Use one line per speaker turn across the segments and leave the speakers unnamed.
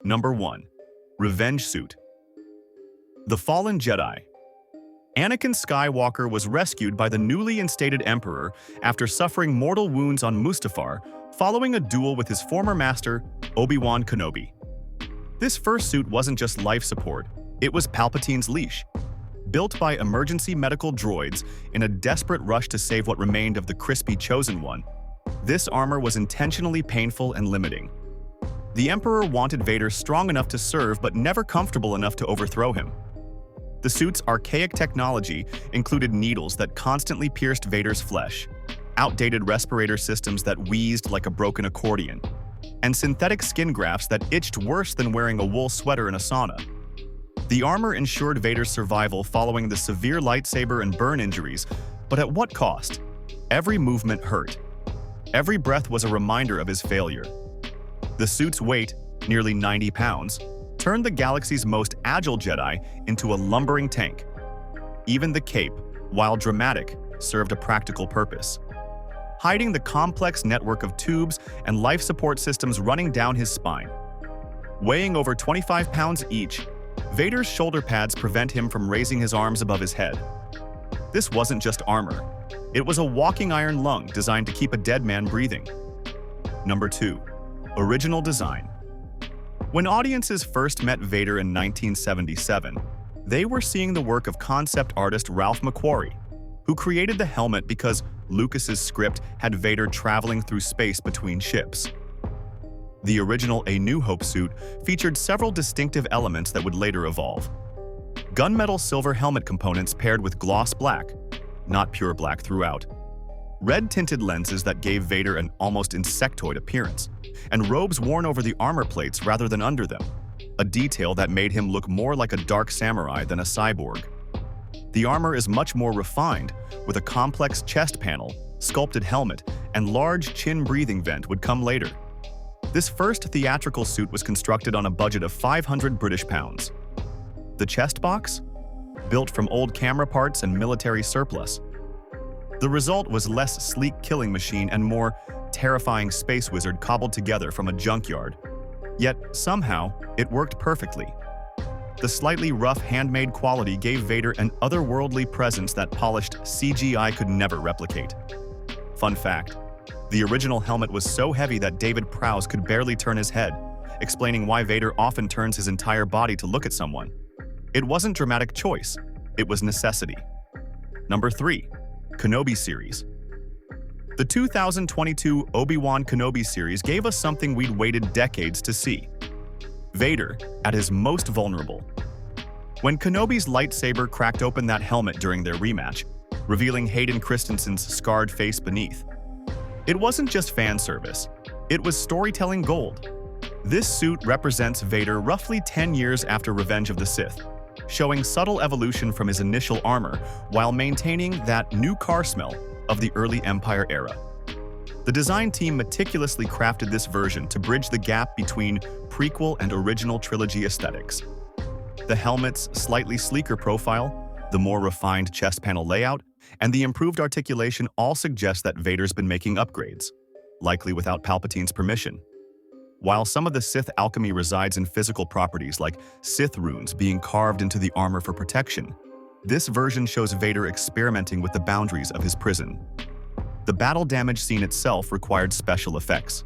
Number 1. Revenge Suit. The Fallen Jedi. Anakin Skywalker was rescued by the newly instated Emperor after suffering mortal wounds on Mustafar following a duel with his former master, Obi-Wan Kenobi. This first suit wasn't just life support, it was Palpatine's leash. Built by emergency medical droids in a desperate rush to save what remained of the crispy Chosen One, this armor was intentionally painful and limiting. The Emperor wanted Vader strong enough to serve but never comfortable enough to overthrow him. The suit's archaic technology included needles that constantly pierced Vader's flesh, outdated respirator systems that wheezed like a broken accordion, and synthetic skin grafts that itched worse than wearing a wool sweater in a sauna. The armor ensured Vader's survival following the severe lightsaber and burn injuries, but at what cost? Every movement hurt. Every breath was a reminder of his failure. The suit's weight, nearly 90 pounds, turned the galaxy's most agile Jedi into a lumbering tank. Even the cape, while dramatic, served a practical purpose, hiding the complex network of tubes and life support systems running down his spine. Weighing over 25 pounds each, Vader's shoulder pads prevent him from raising his arms above his head. This wasn't just armor. It was a walking iron lung designed to keep a dead man breathing. Number 2. Original Design. When audiences first met Vader in 1977, they were seeing the work of concept artist Ralph McQuarrie, who created the helmet because Lucas's script had Vader traveling through space between ships. The original A New Hope suit featured several distinctive elements that would later evolve. Gunmetal silver helmet components paired with gloss black, not pure black throughout. Red-tinted lenses that gave Vader an almost insectoid appearance, and robes worn over the armor plates rather than under them, a detail that made him look more like a dark samurai than a cyborg. The armor is much more refined, with a complex chest panel, sculpted helmet, and large chin breathing vent would come later. This first theatrical suit was constructed on a budget of 500 British pounds. The chest box? Built from old camera parts and military surplus. The result was less sleek killing machine and more terrifying space wizard cobbled together from a junkyard. Yet, somehow, it worked perfectly. The slightly rough handmade quality gave Vader an otherworldly presence that polished CGI could never replicate. Fun fact, the original helmet was so heavy that David Prowse could barely turn his head, explaining why Vader often turns his entire body to look at someone. It wasn't dramatic choice, it was necessity. Number 3. Kenobi Series. The 2022 Obi-Wan Kenobi series gave us something we'd waited decades to see. Vader at his most vulnerable. When Kenobi's lightsaber cracked open that helmet during their rematch, revealing Hayden Christensen's scarred face beneath. It wasn't just fan service, it was storytelling gold. This suit represents Vader roughly 10 years after Revenge of the Sith, showing subtle evolution from his initial armor while maintaining that new car smell of the early Empire era. The design team meticulously crafted this version to bridge the gap between prequel and original trilogy aesthetics. The helmet's slightly sleeker profile, the more refined chest panel layout, and the improved articulation all suggest that Vader's been making upgrades, likely without Palpatine's permission. While some of the Sith alchemy resides in physical properties like Sith runes being carved into the armor for protection, this version shows Vader experimenting with the boundaries of his prison. The battle damage scene itself required special effects.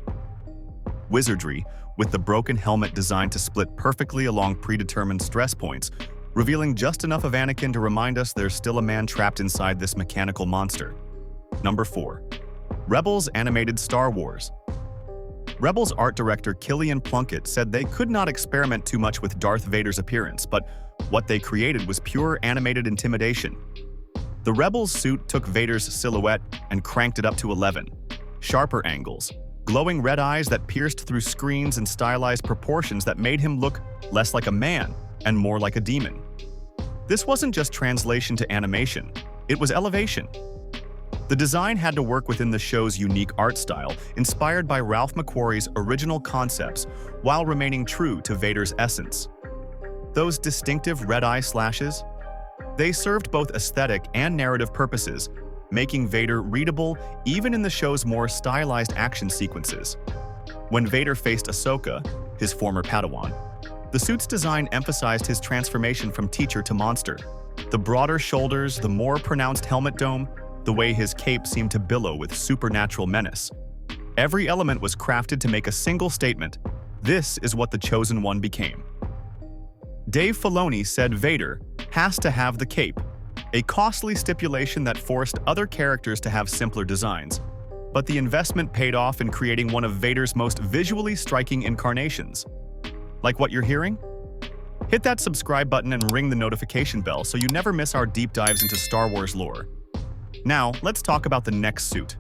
Wizardry, with the broken helmet designed to split perfectly along predetermined stress points, revealing just enough of Anakin to remind us there's still a man trapped inside this mechanical monster. Number 4. Rebels Animated Star Wars. Rebels art director Killian Plunkett said they could not experiment too much with Darth Vader's appearance, but what they created was pure animated intimidation. The Rebels suit took Vader's silhouette and cranked it up to 11. Sharper angles, glowing red eyes that pierced through screens and stylized proportions that made him look less like a man and more like a demon. This wasn't just translation to animation, it was elevation. The design had to work within the show's unique art style, inspired by Ralph McQuarrie's original concepts, while remaining true to Vader's essence. Those distinctive red eye slashes? They served both aesthetic and narrative purposes, making Vader readable even in the show's more stylized action sequences. When Vader faced Ahsoka, his former Padawan, The suit's design emphasized his transformation from teacher to monster. The broader shoulders, the more pronounced helmet dome, the way his cape seemed to billow with supernatural menace. Every element was crafted to make a single statement: this is what the Chosen One became. Dave Filoni said Vader has to have the cape, a costly stipulation that forced other characters to have simpler designs. But the investment paid off in creating one of Vader's most visually striking incarnations. Like what you're hearing? Hit that subscribe button and ring the notification bell so you never miss our deep dives into Star Wars lore. Now, let's talk about the next suit.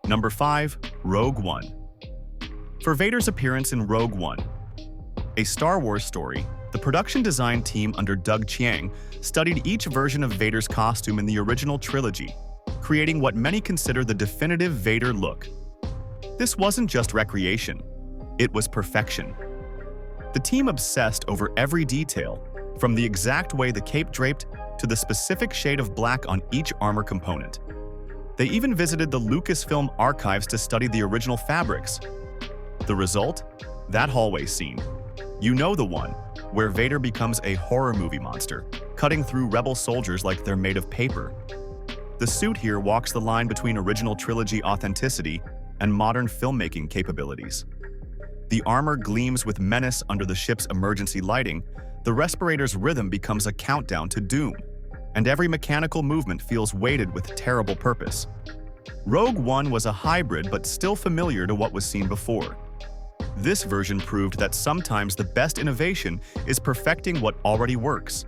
Number 5. Rogue One. For Vader's appearance in Rogue One, a Star Wars story, the production design team under Doug Chiang studied each version of Vader's costume in the original trilogy, creating what many consider the definitive Vader look. This wasn't just recreation, it was perfection. The team obsessed over every detail, from the exact way the cape draped to the specific shade of black on each armor component. They even visited the Lucasfilm archives to study the original fabrics. The result? That hallway scene. You know the one, where Vader becomes a horror movie monster, cutting through rebel soldiers like they're made of paper. The suit here walks the line between original trilogy authenticity and modern filmmaking capabilities. The armor gleams with menace under the ship's emergency lighting, the respirator's rhythm becomes a countdown to doom, and every mechanical movement feels weighted with terrible purpose. Rogue One was a hybrid but still familiar to what was seen before. This version proved that sometimes the best innovation is perfecting what already works.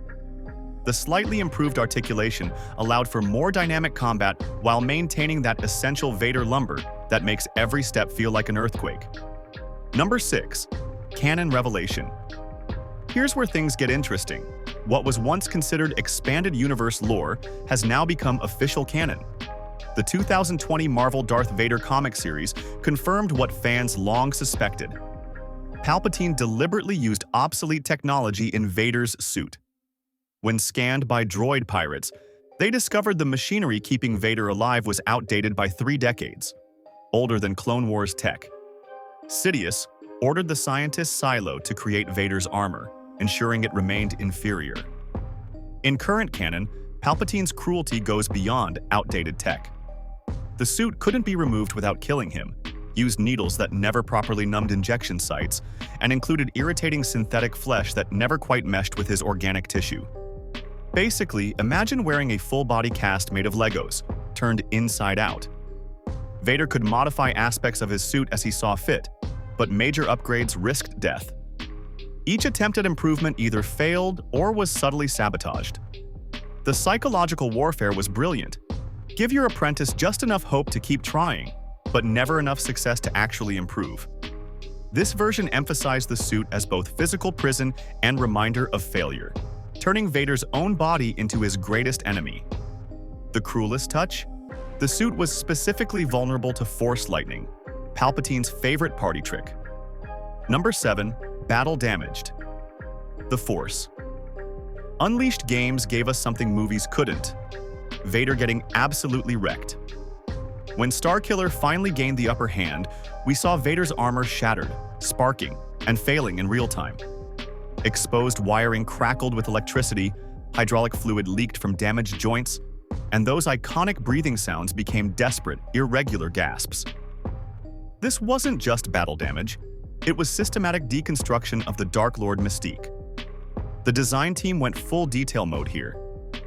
The slightly improved articulation allowed for more dynamic combat while maintaining that essential Vader lumber that makes every step feel like an earthquake. Number 6. Canon Revelation. Here's where things get interesting. What was once considered expanded universe lore has now become official canon. The 2020 Marvel Darth Vader comic series confirmed what fans long suspected. Palpatine deliberately used obsolete technology in Vader's suit. When scanned by droid pirates, they discovered the machinery keeping Vader alive was outdated by 3 decades, older than Clone Wars tech. Sidious ordered the scientist Silo to create Vader's armor, ensuring it remained inferior. In current canon, Palpatine's cruelty goes beyond outdated tech. The suit couldn't be removed without killing him, used needles that never properly numbed injection sites, and included irritating synthetic flesh that never quite meshed with his organic tissue. Basically, imagine wearing a full-body cast made of Legos, turned inside out. Vader could modify aspects of his suit as he saw fit, but major upgrades risked death. Each attempt at improvement either failed or was subtly sabotaged. The psychological warfare was brilliant. Give your apprentice just enough hope to keep trying, but never enough success to actually improve. This version emphasized the suit as both physical prison and reminder of failure, turning Vader's own body into his greatest enemy. The cruelest touch? The suit was specifically vulnerable to Force lightning, Palpatine's favorite party trick. Number 7. Battle Damaged. The Force. Unleashed games gave us something movies couldn't: Vader getting absolutely wrecked. When Starkiller finally gained the upper hand, we saw Vader's armor shattered, sparking, and failing in real time. Exposed wiring crackled with electricity, hydraulic fluid leaked from damaged joints, and those iconic breathing sounds became desperate, irregular gasps. This wasn't just battle damage, it was systematic deconstruction of the Dark Lord mystique. The design team went full detail mode here.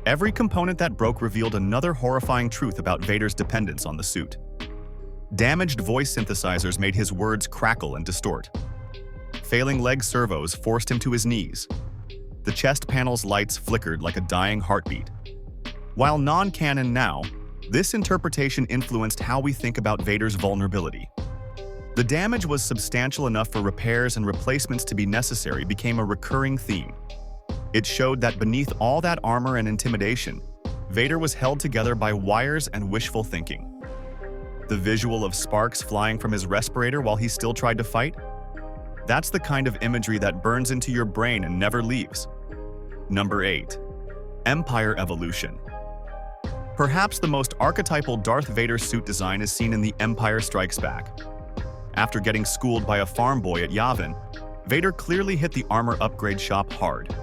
Every component that broke revealed another horrifying truth about Vader's dependence on the suit. Damaged voice synthesizers made his words crackle and distort. Failing leg servos forced him to his knees. The chest panel's lights flickered like a dying heartbeat. While non-canon now, this interpretation influenced how we think about Vader's vulnerability. The damage was substantial enough for repairs and replacements to be necessary became a recurring theme. It showed that beneath all that armor and intimidation, Vader was held together by wires and wishful thinking. The visual of sparks flying from his respirator while he still tried to fight? That's the kind of imagery that burns into your brain and never leaves. Number 8. Empire Evolution. Perhaps the most archetypal Darth Vader suit design is seen in The Empire Strikes Back. After getting schooled by a farm boy at Yavin, Vader clearly hit the armor upgrade shop hard.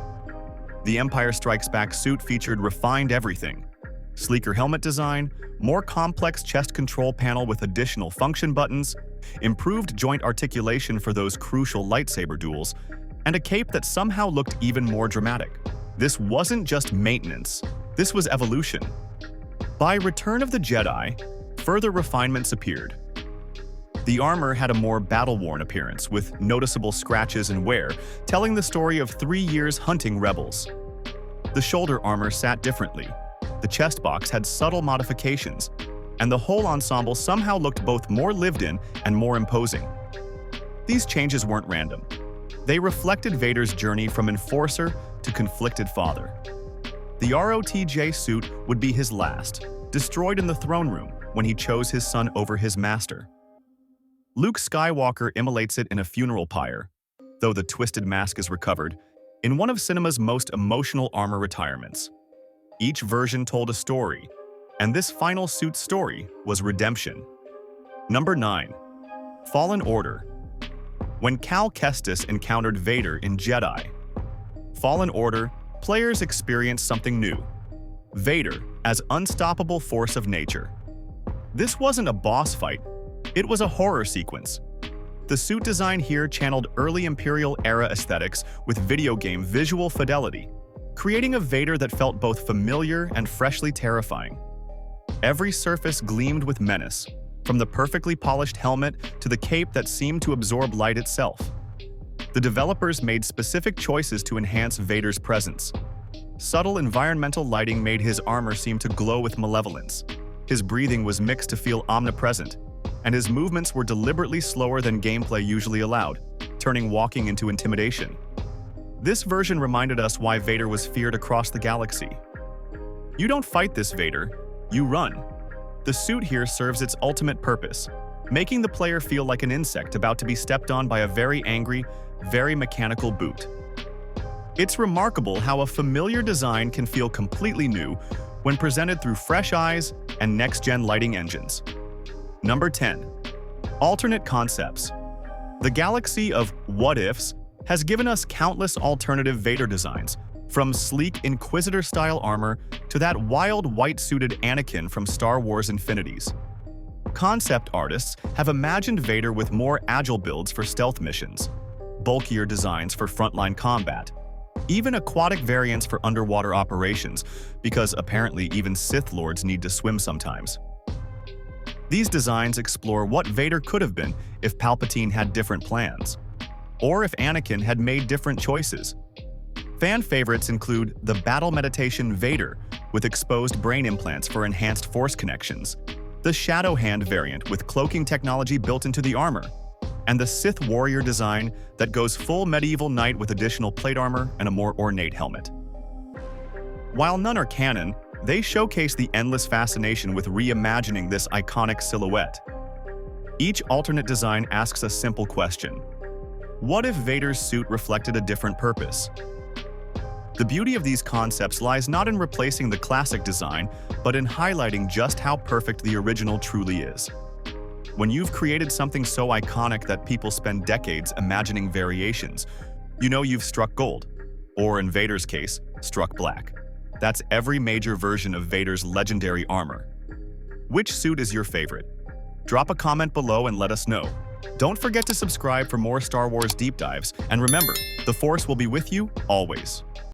The Empire Strikes Back suit featured refined everything: sleeker helmet design, more complex chest control panel with additional function buttons, improved joint articulation for those crucial lightsaber duels, and a cape that somehow looked even more dramatic. This wasn't just maintenance, this was evolution. By Return of the Jedi, further refinements appeared. The armor had a more battle-worn appearance, with noticeable scratches and wear, telling the story of 3 years hunting rebels. The shoulder armor sat differently. The chest box had subtle modifications, and the whole ensemble somehow looked both more lived in and more imposing. These changes weren't random. They reflected Vader's journey from enforcer to conflicted father. The ROTJ suit would be his last, destroyed in the throne room when he chose his son over his master. Luke Skywalker immolates it in a funeral pyre, though the twisted mask is recovered, in one of cinema's most emotional armor retirements. Each version told a story, and this final suit's story was redemption. Number 9. Fallen Order. When Cal Kestis encountered Vader in Jedi Fallen Order, players experienced something new: Vader as unstoppable force of nature. This wasn't a boss fight, it was a horror sequence. The suit design here channeled early Imperial-era aesthetics with video game visual fidelity, creating a Vader that felt both familiar and freshly terrifying. Every surface gleamed with menace, from the perfectly polished helmet to the cape that seemed to absorb light itself. The developers made specific choices to enhance Vader's presence. Subtle environmental lighting made his armor seem to glow with malevolence. His breathing was mixed to feel omnipresent, and his movements were deliberately slower than gameplay usually allowed, turning walking into intimidation. This version reminded us why Vader was feared across the galaxy. You don't fight this Vader, you run. The suit here serves its ultimate purpose, making the player feel like an insect about to be stepped on by a very angry, very mechanical boot. It's remarkable how a familiar design can feel completely new when presented through fresh eyes and next-gen lighting engines. Number 10. Alternate concepts. The galaxy of what-ifs has given us countless alternative Vader designs, from sleek Inquisitor-style armor to that wild white-suited Anakin from Star Wars Infinities. Concept artists have imagined Vader with more agile builds for stealth missions, bulkier designs for frontline combat, even aquatic variants for underwater operations, because apparently even Sith Lords need to swim sometimes. These designs explore what Vader could have been if Palpatine had different plans, or if Anakin had made different choices. Fan favorites include the Battle Meditation Vader with exposed brain implants for enhanced force connections, the Shadow Hand variant with cloaking technology built into the armor, and the Sith Warrior design that goes full medieval knight with additional plate armor and a more ornate helmet. While none are canon, they showcase the endless fascination with reimagining this iconic silhouette. Each alternate design asks a simple question: what if Vader's suit reflected a different purpose? The beauty of these concepts lies not in replacing the classic design, but in highlighting just how perfect the original truly is. When you've created something so iconic that people spend decades imagining variations, you know you've struck gold, or in Vader's case, struck black. That's every major version of Vader's legendary armor. Which suit is your favorite? Drop a comment below and let us know. Don't forget to subscribe for more Star Wars deep dives, and remember, the Force will be with you always.